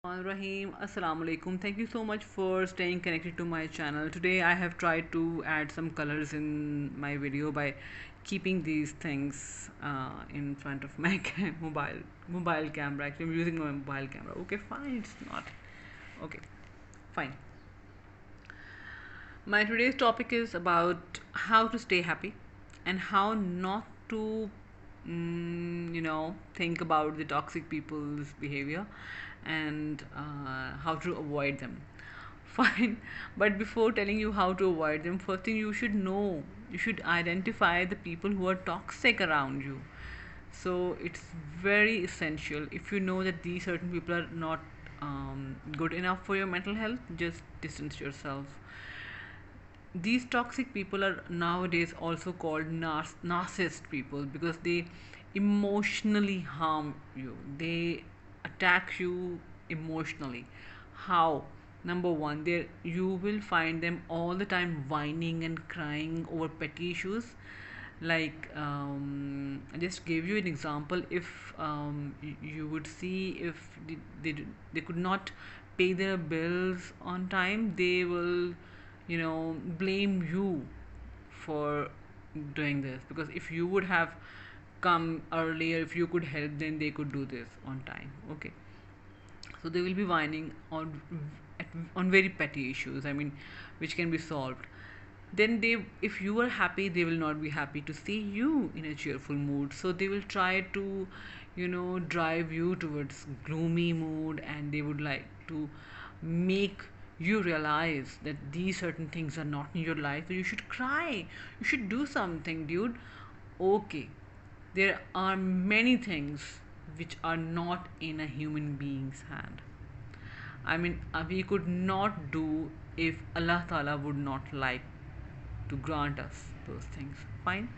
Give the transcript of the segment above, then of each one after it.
Rahim, Assalamu alaikum. Thank you so much for staying connected to my channel. Today I have tried to add some colors in my video by keeping these things in front of my mobile camera. Actually, I'm using my mobile camera. Okay, fine. It's not okay. Fine. My today's topic is about how to stay happy and how not to, think about the toxic people's behavior and how to avoid them. Fine, but before telling you how to avoid them, first thing you should identify the people who are toxic around you. So it's very essential. If you know that these certain people are not good enough for your mental health, just distance yourself. These toxic people are nowadays also called narcissist people because they emotionally harm you, they attack you emotionally. How? Number one, there you will find them all the time whining and crying over petty issues. Like I just gave you an example. If you would see, if they could not pay their bills on time, they will blame you for doing this, because if you would have come earlier, if you could help, then they could do this on time. Okay, so they will be whining on very petty issues, I mean, which can be solved. Then they, if you are happy, they will not be happy to see you in a cheerful mood, so they will try to drive you towards gloomy mood, and they would like to make you realize that these certain things are not in your life, so you should cry, you should do something, dude. Okay, there are many things which are not in a human being's hand. I mean, we could not do if Allah Ta'ala would not like to grant us those things. Fine.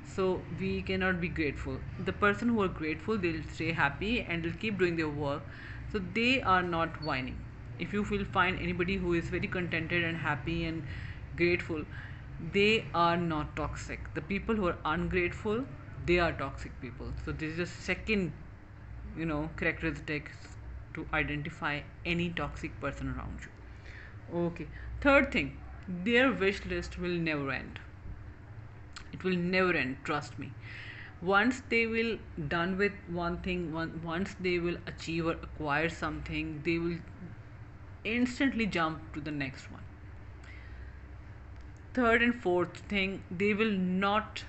So we cannot be grateful. The person who are grateful, they'll stay happy and they'll keep doing their work. So they are not whining. If you will find anybody who is very contented and happy and grateful, they are not toxic. The people who are ungrateful, they are toxic people. So this is the second, characteristics to identify any toxic person around you. Okay. Third thing, their wish list will never end. It will never end, trust me. Once they will done with one thing, once they will achieve or acquire something, they will instantly jump to the next one. Third and fourth thing, they will not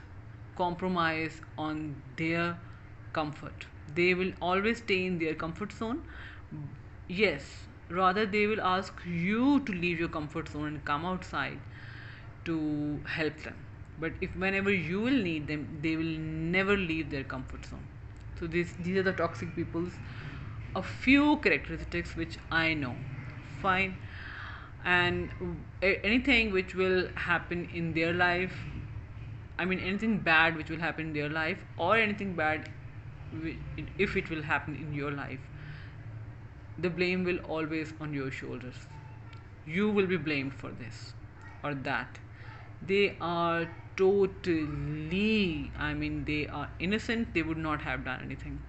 compromise on their comfort. They will always stay in their comfort zone. Yes, rather they will ask you to leave your comfort zone and come outside to help them. But if whenever you will need them, they will never leave their comfort zone. So these are the toxic people's a few characteristics which I know. Fine. And anything which will happen in their life, I mean anything bad which will happen in their life, or anything bad if it will happen in your life, the blame will always on your shoulders. You will be blamed for this or that. They are totally, I mean, they are innocent, they would not have done anything.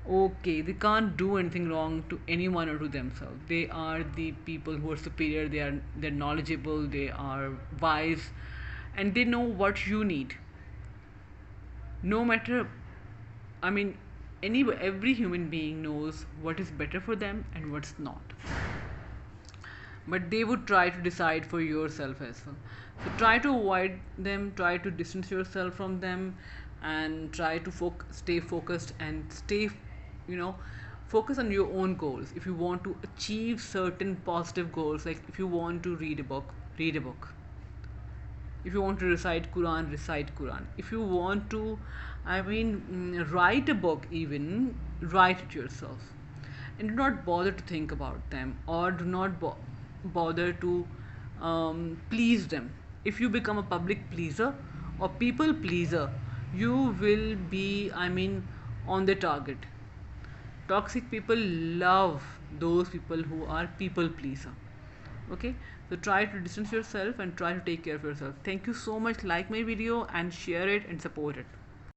Okay, they can't do anything wrong to anyone or to themselves. They are the people who are superior, they're knowledgeable, they are wise, and they know what you need. No matter, I mean, every human being knows what is better for them and what's not, but they would try to decide for yourself as well. So try to avoid them, try to distance yourself from them, and try to stay focused and stay, you know focus on your own goals. If you want to achieve certain positive goals, like if you want to read a book, read a book. If you want to recite Quran, recite Quran. If you want to, write a book, even write it yourself, and do not bother to think about them, or do not bother to please them. If you become a public pleaser or people pleaser, you will be, on the target. Toxic people love those people who are people pleaser. Okay, so try to distance yourself and try to take care of yourself. Thank you so much. Like my video and share it and support it.